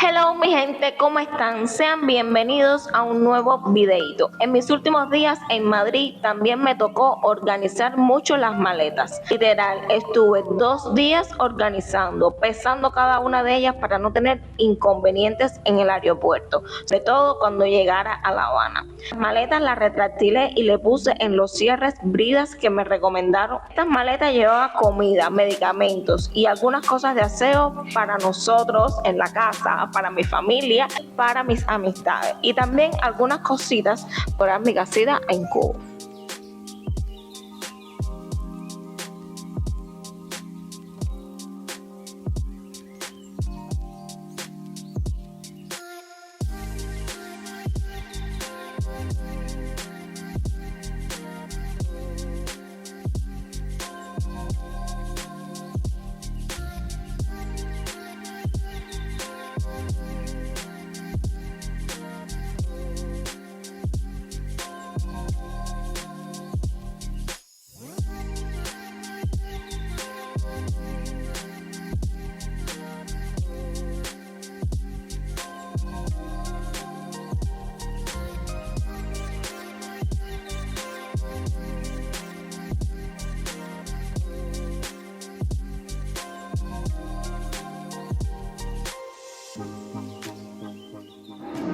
Hello mi gente, ¿cómo están? Sean bienvenidos a un nuevo videito. En mis últimos días en Madrid también me tocó organizar mucho las maletas. Literal, estuve 2 días organizando, pesando cada una de ellas para no tener inconvenientes en el aeropuerto, sobre todo cuando llegara a La Habana. Las maletas las retractilé y le puse en los cierres bridas que me recomendaron. Estas maletas llevaban comida, medicamentos y algunas cosas de aseo para nosotros en la casa, para mi familia, para mis amistades y también algunas cositas para mi casita en Cuba.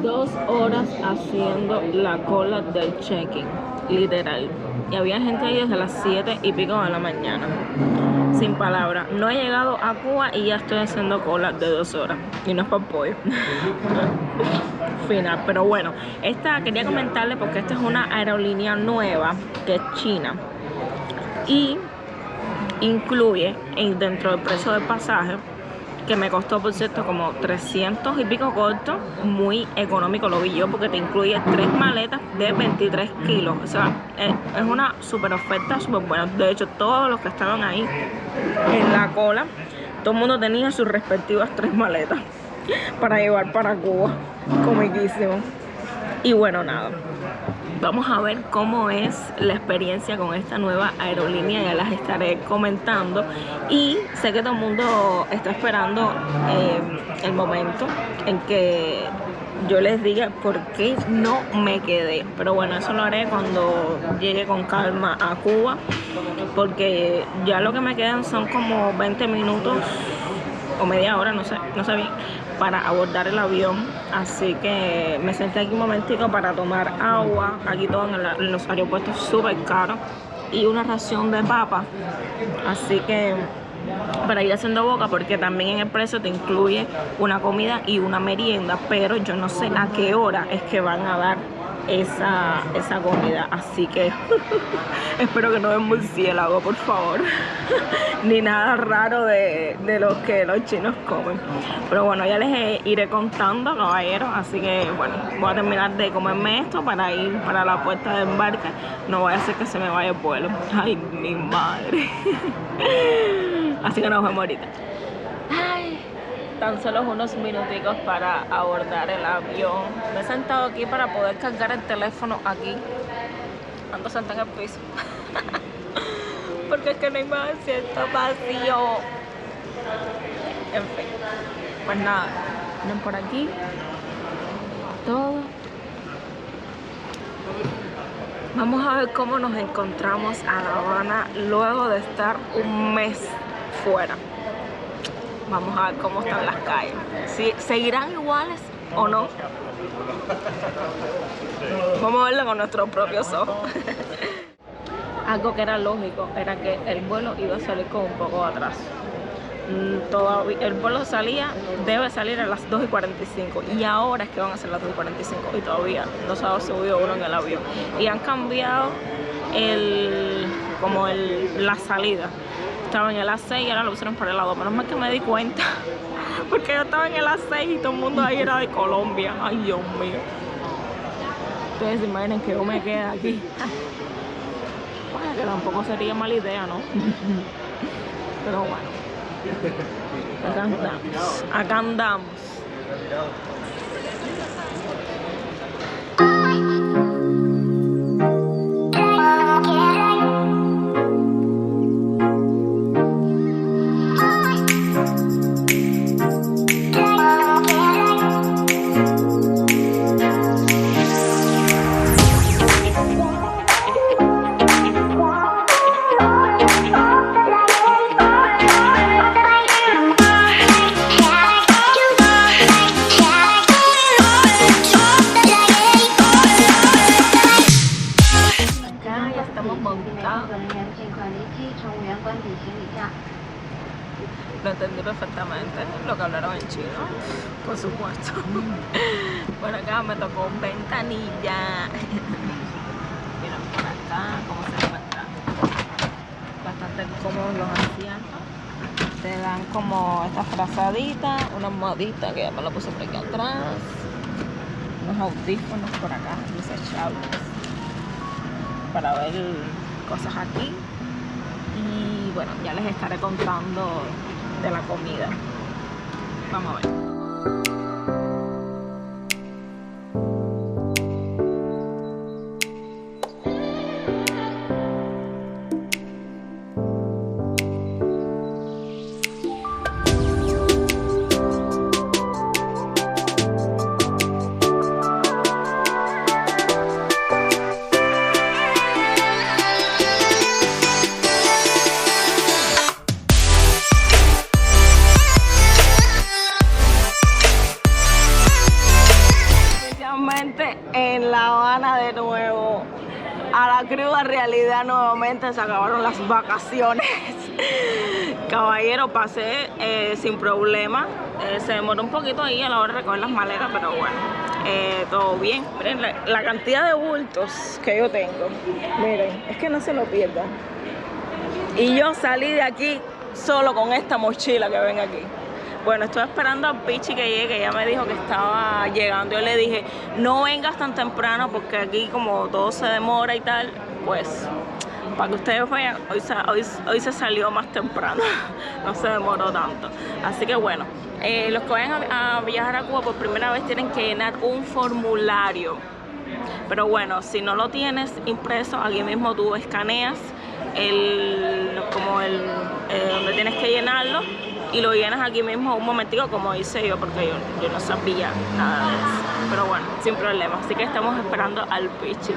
Dos horas haciendo la cola del check-in, literal. Y había gente ahí desde las 7 y pico de la mañana. Sin palabras. No he llegado a Cuba y ya estoy haciendo cola de 2 horas. Y no es por pollo. Final. Pero bueno, esta quería comentarle porque esta es una aerolínea nueva que es China. Y incluye dentro del precio del pasaje, que me costó por cierto como 300 y pico corto, muy económico lo vi yo porque te incluye 3 maletas de 23 kilos, o sea, es una super oferta, súper buena. De hecho, todos los que estaban ahí en la cola, todo el mundo tenía sus respectivas 3 maletas para llevar para Cuba, comiquísimo. Y bueno, nada, vamos a ver cómo es la experiencia con esta nueva aerolínea, ya las estaré comentando. Y sé que todo el mundo está esperando el momento en que yo les diga por qué no me quedé. Pero bueno, eso lo haré cuando llegue con calma a Cuba, porque ya lo que me quedan son como 20 minutos o media hora, no sé bien, para abordar el avión. Así que me senté aquí un momentico para tomar agua. Aquí todo en los aeropuertos súper caro, y una ración de papa, así que para ir haciendo boca, porque también en el precio te incluye una comida y una merienda, pero yo no sé a qué hora es que van a dar esa comida, así que espero que no den murciélago, por favor. Ni nada raro de los que los chinos comen. Pero bueno, ya les iré contando, caballeros. Así que bueno, voy a terminar de comerme esto para ir para la puerta de embarque. No vaya a ser que se me vaya el vuelo. Ay, mi madre. Así que nos vemos ahorita. Ay, tan solo unos minuticos para abordar el avión. Me he sentado aquí para poder cargar el teléfono aquí. Ando sentada en el piso. Porque es que no hay más asiento vacío. En fin, pues nada, ven por aquí todo. Vamos a ver cómo nos encontramos a La Habana luego de estar un mes fuera. Vamos a ver cómo están las calles, si seguirán iguales o no. Vamos a verlo con nuestros propios ojos. Algo que era lógico era que el vuelo iba a salir con un poco de atraso. Todavía el vuelo debe salir a las 2:45 y ahora es que van a ser las 2:45 y todavía no se ha subido uno en el avión. Y han cambiado la salida. Estaba en el A6 y ahora lo pusieron por el lado. Menos mal que me di cuenta, porque yo estaba en el A6 y todo el mundo ahí era de Colombia. Ay, Dios mío. Ustedes se imaginan que yo me quedé aquí. Bueno, que tampoco sería mala idea, ¿no? Pero bueno, acá andamos. Lo entendí perfectamente, lo que hablaron en chino, por supuesto. Por acá me tocó ventanilla. Miren por acá cómo se encuentra. Bastante cómodos los asientos. Te dan como esta frazadita, una almohadita que ya me la puse por aquí atrás. Unos audífonos por acá, desechables. Para ver cosas aquí. Y bueno, ya les estaré contando de la comida. Vamos a ver. En La Habana de nuevo, a la cruda realidad nuevamente, se acabaron las vacaciones. Caballero, pasé sin problema, se demoró un poquito ahí a la hora de recoger las maletas, pero bueno, todo bien. Miren la cantidad de bultos que yo tengo, miren, es que no se lo pierdan. Y yo salí de aquí solo con esta mochila que ven aquí. Bueno, estoy esperando a Pichi que llegue, que ya me dijo que estaba llegando. Yo le dije, no vengas tan temprano porque aquí como todo se demora y tal, pues para que ustedes vean, hoy se salió más temprano, no se demoró tanto. Así que bueno, los que vayan a viajar a Cuba por primera vez tienen que llenar un formulario. Pero bueno, si no lo tienes impreso, aquí mismo tú escaneas donde tienes que llenarlo y lo llenas aquí mismo un momentico, como hice yo, porque yo no sabía nada de eso. Pero bueno, sin problema. Así que estamos esperando al Pichi.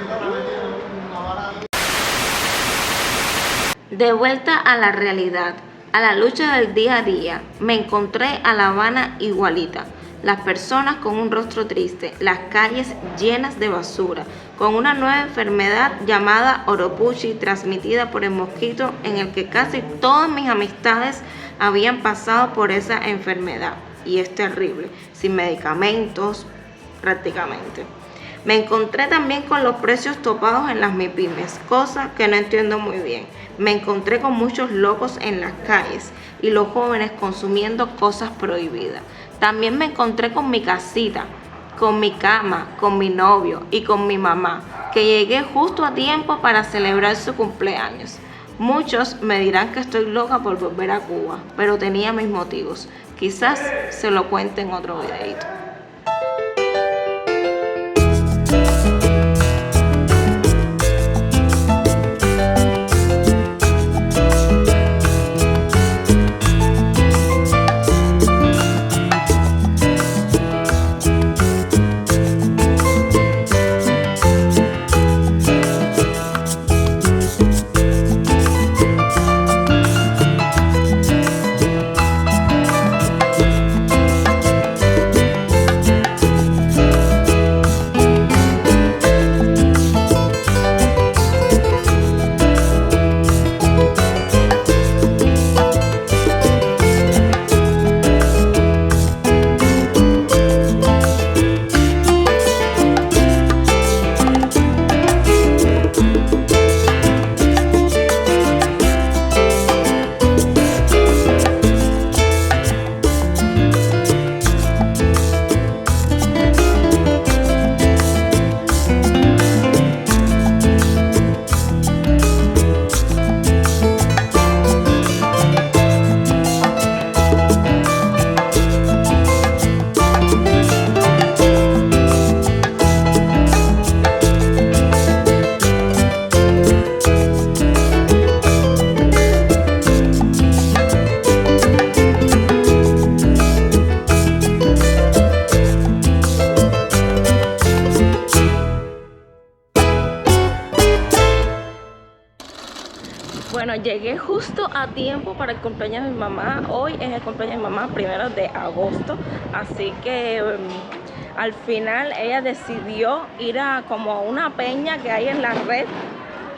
De vuelta a la realidad, a la lucha del día a día, me encontré a La Habana igualita. Las personas con un rostro triste, las calles llenas de basura, con una nueva enfermedad llamada Oropuchi, transmitida por el mosquito, en el que casi todas mis amistades habían pasado por esa enfermedad. Y es terrible, sin medicamentos prácticamente. Me encontré también con los precios topados en las MIPYMES, cosa que no entiendo muy bien. Me encontré con muchos locos en las calles y los jóvenes consumiendo cosas prohibidas. También me encontré con mi casita, con mi cama, con mi novio y con mi mamá, que llegué justo a tiempo para celebrar su cumpleaños. Muchos me dirán que estoy loca por volver a Cuba, pero tenía mis motivos. Quizás se lo cuente en otro videito. Bueno, llegué justo a tiempo para el cumpleaños de mi mamá. Hoy es el cumpleaños de mi mamá, 1 de agosto. Así que al final ella decidió ir a como una peña que hay en la red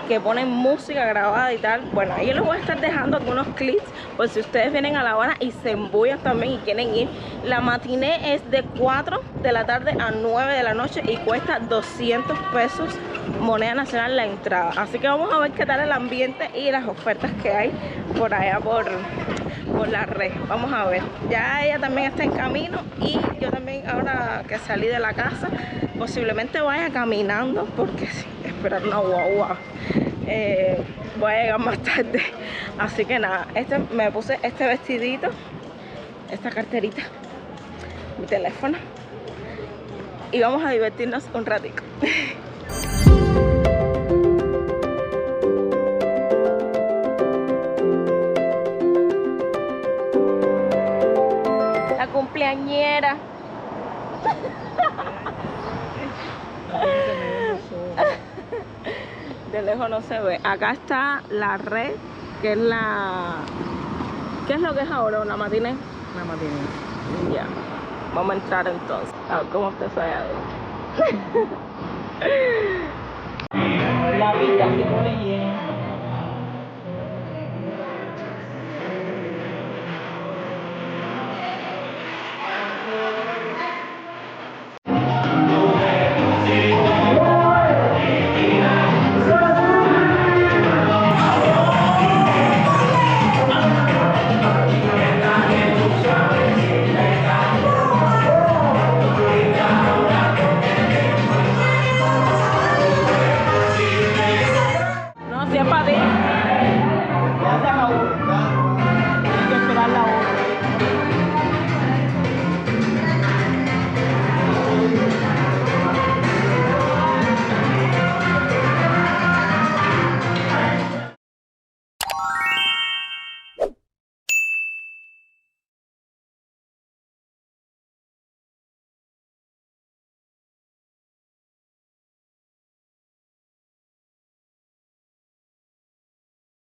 que ponen música grabada y tal. Bueno, ahí les voy a estar dejando algunos clips por si ustedes vienen a La Habana y se embullan también y quieren ir. La matiné es de 4 de la tarde a 9 de la noche y cuesta 200 pesos moneda nacional la entrada. Así que vamos a ver qué tal el ambiente y las ofertas que hay por allá por la red. Vamos a ver. Ya ella también está en camino y yo también, ahora que salí de la casa, posiblemente vaya caminando porque sí, esperar una guagua. Voy a llegar más tarde. Así que nada, me puse este vestidito, esta carterita, mi teléfono y vamos a divertirnos un ratito. La cumpleañera. De lejos no se ve. Acá está la red, que es la... ¿Qué es lo que es ahora? ¿Una matiné? Una matiné. Ya. Vamos a entrar entonces. A ver cómo está eso allá adentro. La vida se pone llena.